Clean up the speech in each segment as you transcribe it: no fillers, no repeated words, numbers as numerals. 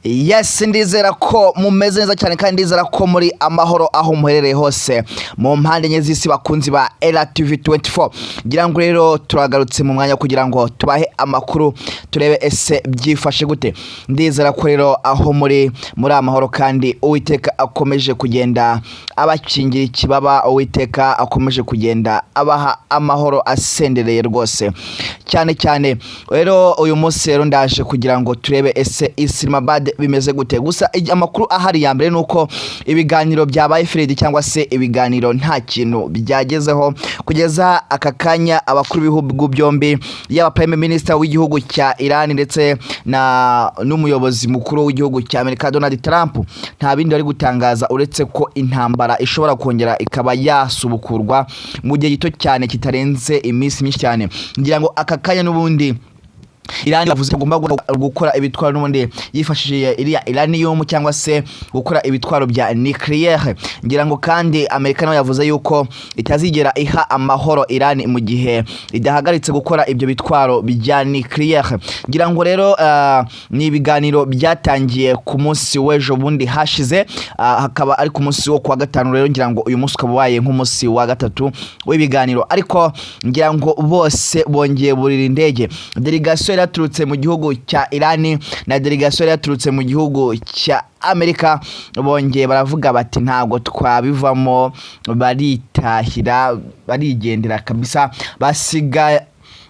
Yes, ndizera ko mumeze neza cyane kandi ndizera ko muri amahoro aho muherereye hose mu mpande nye z'isi bakunzi ba LTV 24. Ngira ngo rero turagarutse mu mwanya kugira ngo tubahe amakuru turebe ese byifashe gute. Ndizera ko rero aho muri amahoro kandi Uwiteka akomeje kugenda abakingira ikibaba, Uwiteka akomeje kugenda abaha amahoro asendereye rwose cyane. Rero uyu munsi rero ndaje kugira ngo turebe ese Islamabad bimeze gute. Gusa amakuru ahari ya mbere nuko ibiganiro byabaye Fred cyangwa se ibiganiro nta kintu byagezeho kugeza akakanya. Abakuru b'ibihugu byombi yaba Prime Minister w'igihugu cya Iran ndetse n'umuyobozi mukuru w'igihugu cya Amerika Donald Trump nta bindi bari gutangaza uretse ko intambara ishobora kongera ikaba yasubukurwa mu gihe gito cyane kitarenze iminsi myinshi cyane. Ngira ngo akakanya n'ubundi Iran yavuze ko agomba gukora ibitwaro n'ubundi yifashishije iriya uranium cyangwa se gukora ibitwaro bya nucleaire. Ngira ngo kandi Amerika nayo yavuze yuko itazigera iha amahoro Iran mu gihe idahagaritse gukora ibyo bitwaro bya nucleaire. Ngira ngo rero ni ibiganiro byatangiye ku munsi w'ejo bundi hashize, hakaba ari ku munsi wo kwa gatanu. Rero ngira ngo uyu munsi ukabaye nk'umunsi wa gatatu w'ibiganiro, ariko ngira ngo bose bongeye burira indege. Delegation yaturutse mu gihugu cya Iran na delegation yaturutse mu gihugu cya Amerika bongeye baravuga bati ntago twabivamo, baritahira barigendera kabisa, basiga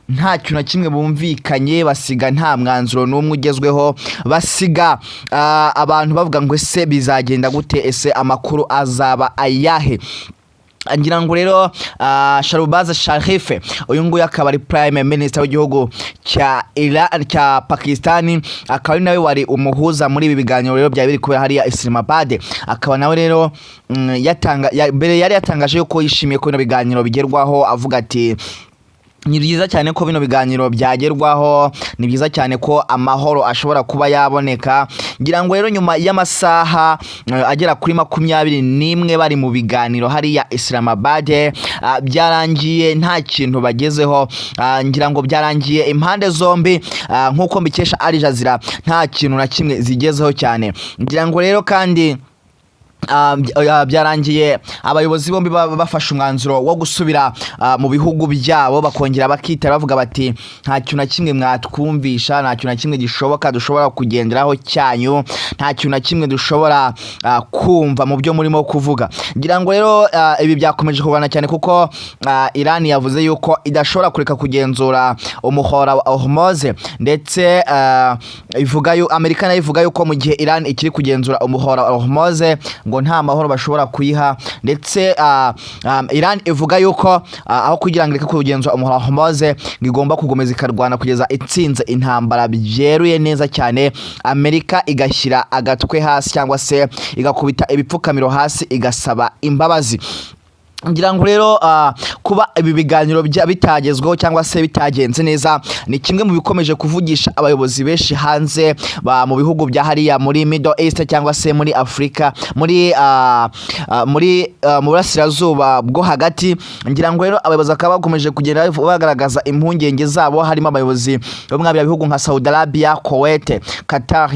nta kintu na kimwe bumvikanye, basiga nta mwanzuro n'umwe ugezweho, basiga abantu bavuga ngo ese bizagenda gute, ese amakuru azaba ayahe. Ngira ngo rero Shahbaz Sharif uyu nguyu akaba ari Prime Minister w'igihugu cya Iran cya Pakistan, akaba ari nawe wari umuhuza muri ibi biganiro rero bya biri kubera hariya Islamabad. Akaba nawe rero mbere yari yatangaje yuko yishimiye ko bino biganiro bigerwaho, avuga ati ni byiza cyane ko bino biganiro byagerwaho, ni byiza cyane ko amahoro ashobora kuba yaboneka. Ngira ngo rero nyuma y'amasaha agera kuri 21 bari mu biganiro hariya Islamabad, byarangiye nta kintu bagezeho. Ngira ngo byarangiye impande zombi nkuko mbikesha Al Jazeera nta kintu na kimwe zigezeho cyane. Ngira ngo rero kandi byarangiye abayobozi bombi bafashe umwanzuro wo gusubira mu bihugu byabo, bakongera bakitara bavuga bati nta kintu na kimwe mwatwumvisha, nta kintu na kimwe gishoboka dushobora kugenderaho cyanyu, nta kintu na kimwe dushobora kumva mu byo murimo kuvuga. Ngira ngo rero ibi byakomeje kugana cyane kuko Iran yavuze yuko idashobora kureka kugenzura umuhora wa Hormuz, ndetse Amerika nayo ivuga yuko mu gihe Iran ikiri kugenzura umuhora wa Hormuz ngo nta mahoro bashobora kuyiha, ndetse Iran ivuga yuko aho kugira ngo ireke kugenzura umuhora wa Hormuz igomba kugomeza ikarwana kugeza itsinze intambara byeruye neza cyane. Amerika igashyira agatwe hasi cyangwa se igakubita ibipfukamiro hasi igasaba imbabazi. Ngira ngo rero kuba ibi biganiro bitagezweho cyangwa se bitagenze neza ni kimwe mu bikomeje kuvugisha abayobozi benshi hanze mu bihugu bya hariya muri Middle East cyangwa se muri Afrika, muri mu burasirazuba bwo hagati. Ngira ngo rero abayobozi bakaba bakomeje kugenda bagaragaza impungenge zabo, harimo abayobozi bo mu bihugu nka Saudi Arabia, Kuwait, Qatar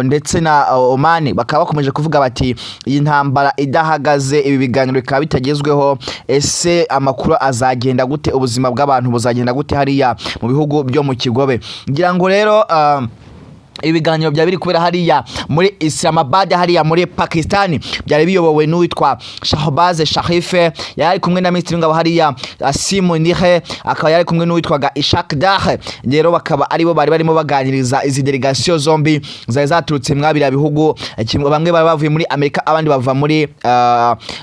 ndetse na Oman. Bakaba bakomeje kuvuga bati iyi ntambara idahagaze, ibi biganiro bikaba bitagezweho, ese amakuru azagenda gute, ubuzima bw'abantu buzagenda gute hariya mu bihugu byo mu kigobe. Ngira ngo rero ibiganiro bya biri kubera hariya muri Islamabad hariya muri Pakistan byari biyobowe n'uwitwa Shahbaz Sharif, yari kumwe na Minisitiri w'Ingabo hariya Indege, akaba yari kumwe n'uwitwaga Ishaq Dar. Rero bakaba aribo bari barimo baganiriza izi delegation zombi zari zaturutse mwabira bihugu, bamwe bari bavuye muri Amerika abandi bava muri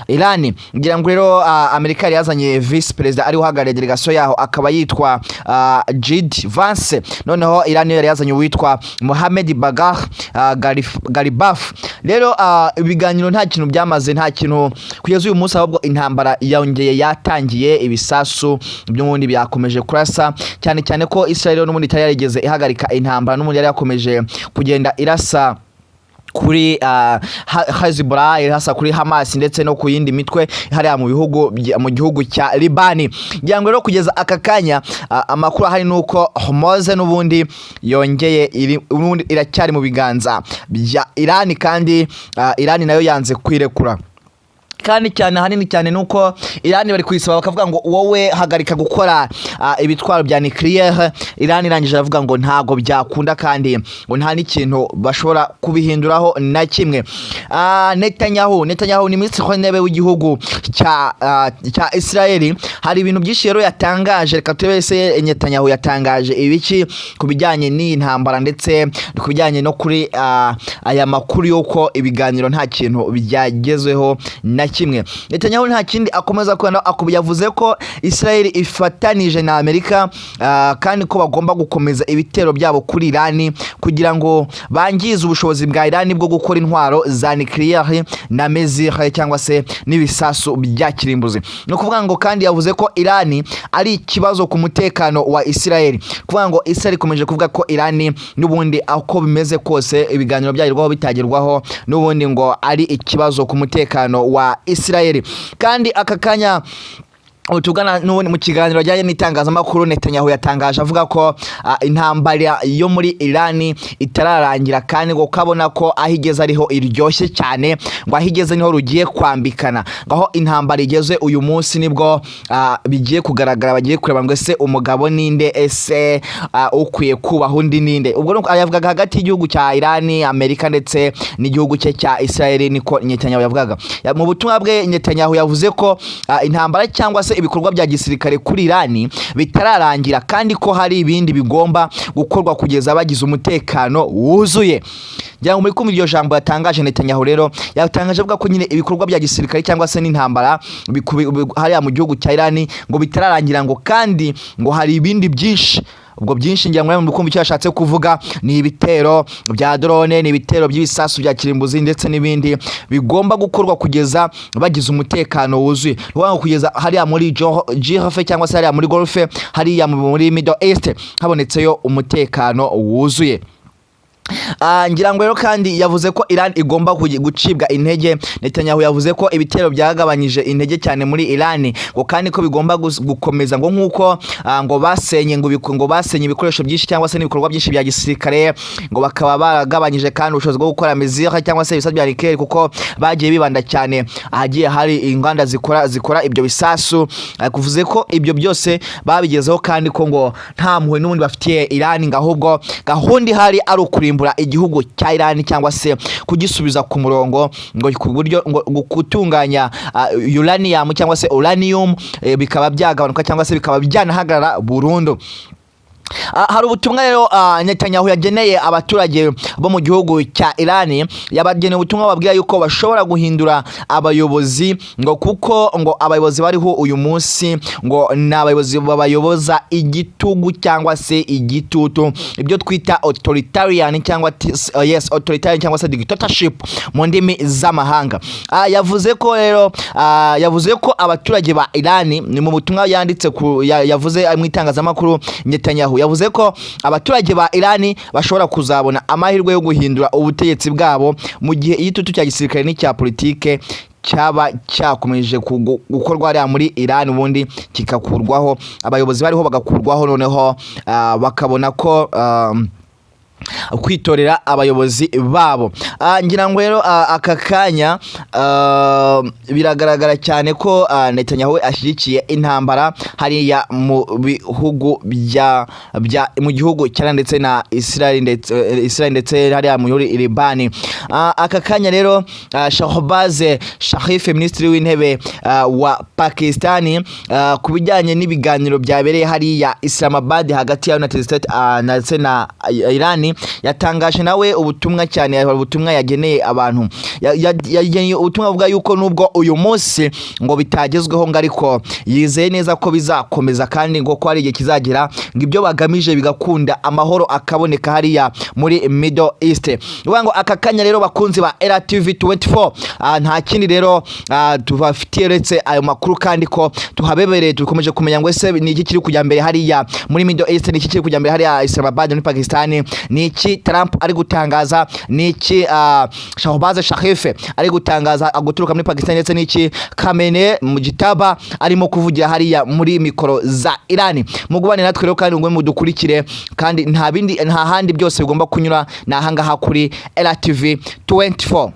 Iran. Ngira ngo rero Amerika yari yazanye Vice President ari uhagarariye delegation yaho, akaba yitwa J.D. Vance. Noneho Iran yari yazanye uwitwa Mohamed Bagar Garibaf. Rero ibiganiro nta kintu byamaze, nta kintu kugeza uyu munsi, ahubwo intambara yongeye yatangiye, ibisasu by'ubundi byakomeje kurasa cyane ko Israel n'ubundi itari yarigeze ihagarika intambara, n'ubundi yari yakomeje kugenda irasa kuri Hezbollah, irasa kuri Hamas ndetse no ku yindi mitwe hariya mu gihugu cya Libani. Ngira ngo rero kugeza aka kanya amakuru ahari nuko Hormuz n'ubundi yongeye iracyari mu biganza bya Iran, kandi Iran nayo yanze kwirekura. Kandi cyane hanini cyane nuko Iran bari kwisaba bakavuga ngo wowe hagarika gukora ibitwaro bya nucleaire. Iran irangije avuga ngo ntago byakunda kandi ngo nta n'ikintu bashobora kubihinduraho na kimwe. Netanyahu ni minisitiri w'intebe w'igihugu cya Israel. Hari ibintu byinshi rero yatangaje, reka tubese Netanyahu yatangaje ibiki kubijyanye n'intambara ndetse kubijyanye no kuri aya makuru yuko ibiganiro nta kintu byagezweho na kimwe. Netanyahu nta kindi akomeza kwenda yavuze ko Israel ifatanije na Amerika kandi ko bagomba gukomeza ibitero byabo kuri Iran kugira ngo bangize ubushobozi bwa Iran bwo gukora intwaro za nucleaire na missile cyangwa se n'ibisasu bya kirimbuzi. No kuvuga ngo kandi yavuze ko Iran ari ikibazo ku mutekano wa Israel. Kuvuga ngo Israel ikomeje kuvuga ko Iran n'ubundi ako bimeze kose ibiganiro byagirwaho bitagerwaho n'ubundi ngo ari ikibazo ku mutekano wa Israel. Kandi aka kanya utugana n'ubundi mu kiganiro ajyanye n'itangazamakuru, Netanyahu yatangaje avuga ko intambara yo muri Iran itararangira kandi ngo kabona ko ahigeze ariho iryoshye cyane, ngo ahigeze niho rugiye kwambikana, ngaho intambara igeze uyu munsi nibwo bigiye kugaragara, bagiye kureba ngo ese umugabo ninde, ese ukwiye kubaho undi ninde. Ubwo yavugaga hagati y'igihugu cya Iran, Amerika ndetse n'igihugu cye cya Israel, niko Netanyahu yavugaga. Mu butumwa bwe Netanyahu yavuze ko intambara cyangwa se ibikorwa bya gisirikare kuri Iran bitararangira kandi ko hari ibindi bigomba gukorwa kugeza bagize umutekano wuzuye. Ngira ngo muri kumva iryo jambo yatangaje Netanyahu rero yatangaje avuga ko nyine ibikorwa bya gisirikare cyangwa se n'intambara hariya mu gihugu cya Iran ngo bitararangira, ngo kandi ngo hari ibindi byinshi. Ubwo byinshi ngira ngo mukumva icyo yashatse kuvuga ni ibitero bya drone, ni ibitero by'ibisasu bya kirimbuzi ndetse n'ibindi bigomba gukorwa kugeza bagize umutekano wuzuye. Rwanga kugeza hariya muri Gulf cyangwa se hariya muri Gulf, hariya muri Middle East habonetseyo umutekano wuzuye. Ngira ngo rero kandi yavuze ko Iran igomba gucibwa intege. Netanyahu yavuze ko ibitero byagabanyije intege cyane muri Iran, ngo kandi ko bigomba gukomeza ngo nkuko ngo basenye ibikoresho byinshi cyangwa se n'ibikorwa byinshi bya gisirikare, ngo bakaba baragabanyije kandi ubushobozi bwo gukora missile cyangwa se ibisasu bya nucleaire, kuko bagiye bibanda cyane ahagiye hari inganda zikora ibyo bisasu. Kuvuze ko ibyo byose babigezeho kandi ko ngo nta muhwe n'ubundi bafitiye Iran, ngahubwo gahunda ihari ari ukurimba igihugu cya Iran cyangwa se kugisubiza ku murongo, ngo ku buryo ngo gutunganya uranium cyangwa se uranium bikaba byagabanuka cyangwa se bikaba byanahagarara burundu. Hari ubutumwa rero Netanyahu yageneye abaturage bo mu gihugu cya Iran, yabageneye ubutumwa babwira yuko bashobora guhindura abayobozi, ngo kuko ngo abayobozi bariho uyu munsi ngo n'abayobozi babayoboza igitugu cyangwa se igitutu, ibyo twita authoritarian cyangwa authoritarian cyangwa se dictatorship mu ndimi z'amahanga. Yavuze ko rero yavuze ko abaturage ba Iran ni mu butumwa yanditse yavuze mu itangazamakuru. Netanyahu yavuze ko abaturage ba Iran bashobora kuzabona amahirwe yo guhindura ubutegetsi bwabo mu gihe igitutu cya gisirikare n'icya politike cyaba cyakomeje gukorwa ari muri Iran, ubundi kikakurwaho, abayobozi bariho bagakurwaho, noneho bakabona ko kwitorera abayobozi babo. Ngira ngo rero aka kanya biragaragara cyane ko Netanyahu ashyigikiye intambara hariya mu bihugu mu gihugu cyane ndetse na Israel ndetse hariya muri Libani. Aka kanya rero Shahbaz Sharif, minisitiri w'intebe wa Pakistani, ku bijyanye n'ibiganiro byabereye hariya Islamabad hagati ya United States ndetse na Iran, yatangaje nawe ubutumwa cyane, ubutumwa yageneye abantu. Yageneye ubutumwa avuga yuko nubwo uyu munsi ngo bitagezweho, ngo ariko yizeye neza ko bizakomeza kandi ngo ko ari igihe kizagera ngo ibyo bagamije bigakunda, amahoro akaboneka hariya muri Middle East. Ngo aka kanya rero bakunzi ba RTV24 nta kindi rero tubafitiye uretse ayo makuru, kandi ko tuhabebereye dukomeje kumenya ngo ese ni iki kiri kujya mbere hariya muri Middle East, ni iki kiri kujya mbere hariya Islamabad muri Pakistan, ni niki Trump ari gutangaza, niki Shahbaz Sharif ari gutangaza aguturuka muri Pakistan, ndetse niki Kamene mu gitaba arimo kuvugira hariya muri mikoro za Irani. Mugubane natwe rero kandi ngwe mudukurikire, kandi nta handi byose bigomba kunyura nahangaha kuri LTV 24.